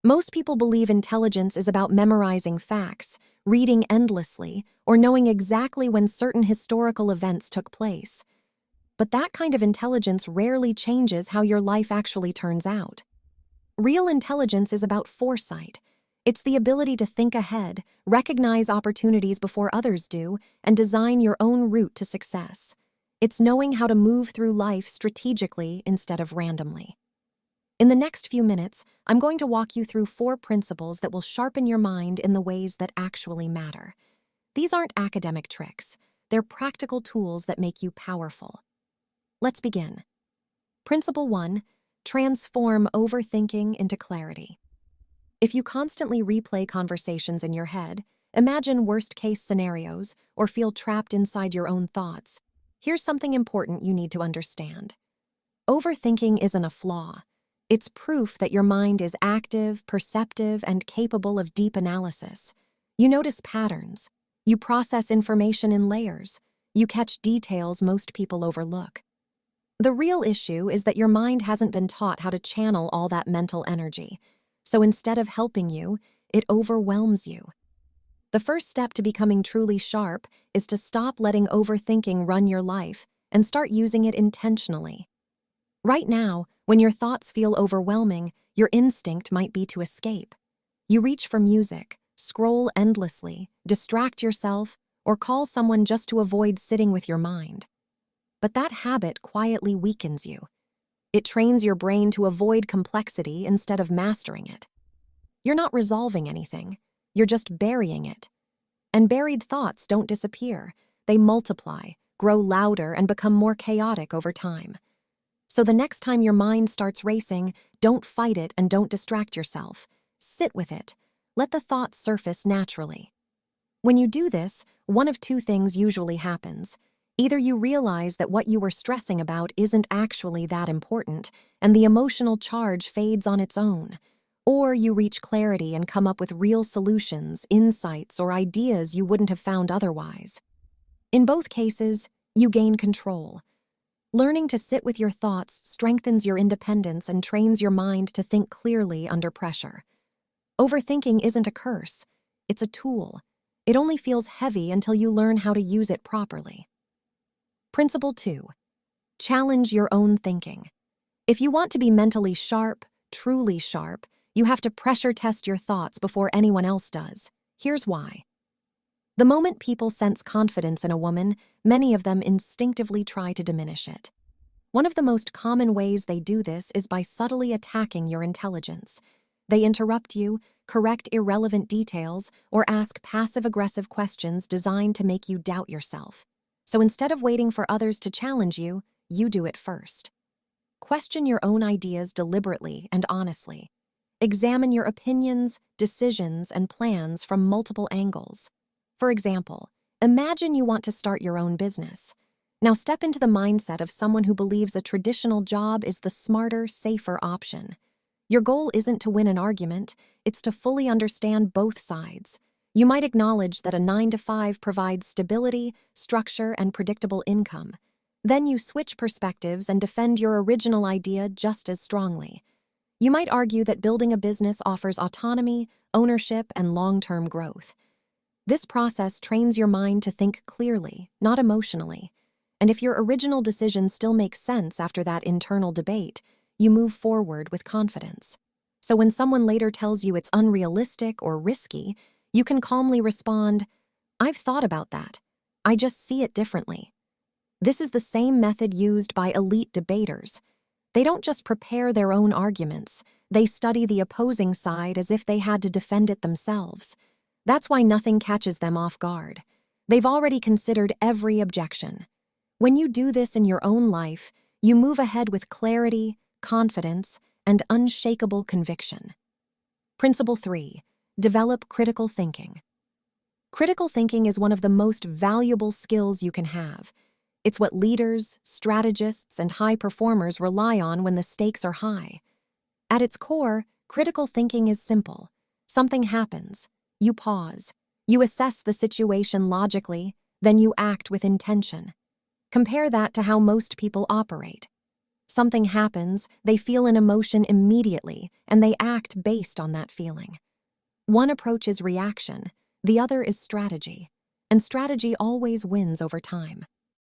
Most people believe intelligence is about memorizing facts, reading endlessly, or knowing exactly when certain historical events took place. But that kind of intelligence rarely changes how your life actually turns out. Real intelligence is about foresight. It's the ability to think ahead, recognize opportunities before others do, and design your own route to success. It's knowing how to move through life strategically instead of randomly. In the next few minutes, I'm going to walk you through 4 principles that will sharpen your mind in the ways that actually matter. These aren't academic tricks. They're practical tools that make you powerful. Let's begin. Principle 1, transform overthinking into clarity. If you constantly replay conversations in your head, imagine worst-case scenarios, or feel trapped inside your own thoughts, here's something important you need to understand. Overthinking isn't a flaw. It's proof that your mind is active, perceptive, and capable of deep analysis. You notice patterns. You process information in layers. You catch details most people overlook. The real issue is that your mind hasn't been taught how to channel all that mental energy. So instead of helping you, it overwhelms you. The first step to becoming truly sharp is to stop letting overthinking run your life and start using it intentionally. Right now, when your thoughts feel overwhelming, your instinct might be to escape. You reach for music, scroll endlessly, distract yourself, or call someone just to avoid sitting with your mind. But that habit quietly weakens you. It trains your brain to avoid complexity instead of mastering it. You're not resolving anything. You're just burying it. And buried thoughts don't disappear. They multiply, grow louder, and become more chaotic over time. So the next time your mind starts racing, don't fight it and don't distract yourself. Sit with it. Let the thoughts surface naturally. When you do this, one of 2 things usually happens. Either you realize that what you were stressing about isn't actually that important, and the emotional charge fades on its own, or you reach clarity and come up with real solutions, insights, or ideas you wouldn't have found otherwise. In both cases, you gain control. Learning to sit with your thoughts strengthens your independence and trains your mind to think clearly under pressure. Overthinking isn't a curse. It's a tool. It only feels heavy until you learn how to use it properly. Principle 2, challenge your own thinking. If you want to be mentally sharp, truly sharp, you have to pressure test your thoughts before anyone else does. Here's why. The moment people sense confidence in a woman, many of them instinctively try to diminish it. One of the most common ways they do this is by subtly attacking your intelligence. They interrupt you, correct irrelevant details, or ask passive-aggressive questions designed to make you doubt yourself. So instead of waiting for others to challenge you, you do it first. Question your own ideas deliberately and honestly. Examine your opinions, decisions, and plans from multiple angles. For example, imagine you want to start your own business. Now step into the mindset of someone who believes a traditional job is the smarter, safer option. Your goal isn't to win an argument, it's to fully understand both sides. You might acknowledge that a 9-to-5 provides stability, structure, and predictable income. Then you switch perspectives and defend your original idea just as strongly. You might argue that building a business offers autonomy, ownership, and long-term growth. This process trains your mind to think clearly, not emotionally. And if your original decision still makes sense after that internal debate, you move forward with confidence. So when someone later tells you it's unrealistic or risky, you can calmly respond, "I've thought about that. I just see it differently." This is the same method used by elite debaters. They don't just prepare their own arguments, they study the opposing side as if they had to defend it themselves. That's why nothing catches them off guard. They've already considered every objection. When you do this in your own life, you move ahead with clarity, confidence, and unshakable conviction. Principle 3, develop critical thinking. Critical thinking is one of the most valuable skills you can have. It's what leaders, strategists, and high performers rely on when the stakes are high. At its core, critical thinking is simple. Something happens. You pause. You assess the situation logically, then you act with intention. Compare that to how most people operate. Something happens, they feel an emotion immediately, and they act based on that feeling. One approach is reaction, the other is strategy, and strategy always wins over time.